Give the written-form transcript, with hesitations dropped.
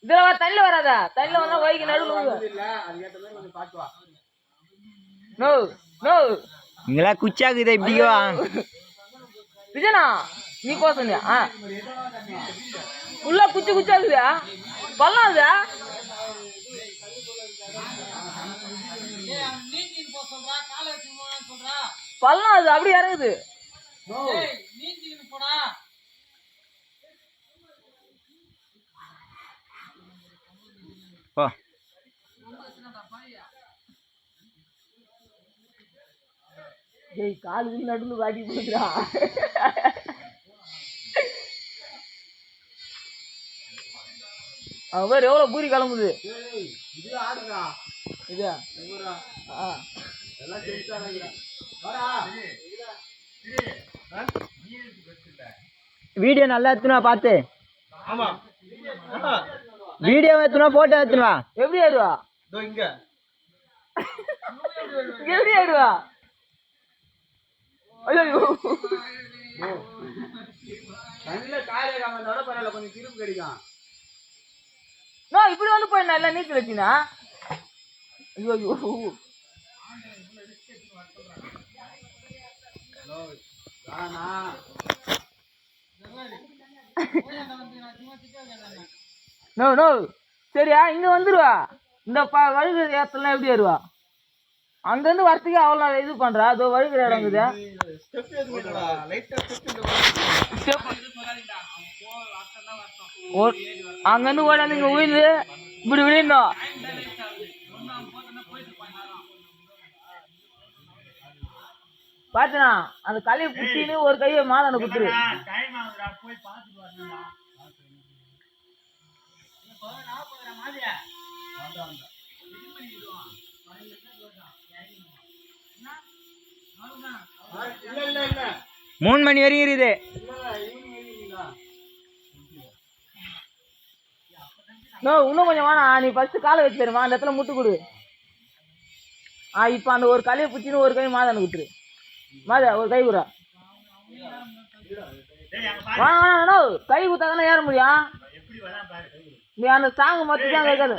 இதுல தண்ணி வராதா? தண்ணி வந்தா வைக்கு நடுவுல நோ நோ இங்களா குச்சாக்குதே இப்படிவா விஜயனா நீ போ சொன்னியா? உள்ள குச்சி குச்சாக்குதா பள்ளம் அது பள்ளம் அது அப்படி இறங்குது. காலு நடுவில் வாட்டி போடுறா. அவர் எவ்வளவு பூரி கிளம்புது. வீடியோ நல்லா எடுத்துனா பார்த்து. வீடியோ எடுத்துனா போட்டோ எடுத்துனா எப்படி ஆடுவா? எப்படி ஆடுவா? ஐயோ கொஞ்சம் திருப்பு கிடைக்கும். இப்படி வந்து போய் நல்லா நீச்சல் வச்சினா. ஐயோ நோ நோ சரியா இங்க வந்துருவா. இந்த வழுகிற இடத்துல எப்படி வருவா? அங்கிருந்து வரத்துக்கு அவ்வளோ இது பண்றா. அதோ வழுகிற இடங்குது. அங்கிருந்து ஓடாது இங்க உயிர் இப்படி விழிடணும். பாத்தனா அந்த களியை புட்டின்னு ஒரு கையை மாதான குத்துரு. மூணு மணி வரைக்கும் இருக்குது. இன்னும் கொஞ்சம் வேணா. நீ ஃபர்ஸ்ட் காலை வச்சு தருமா அந்த இடத்துல முட்டு கொடு. இப்ப அந்த ஒரு களியை புச்சின்னு ஒரு கை மாதான குத்துரு. மாதா ஒரு கை குறா. வேணா கை குத்தாதானே ஏற முடியும். நீ அந்த சாங்கு மொத்தம் தான் கேட்காது.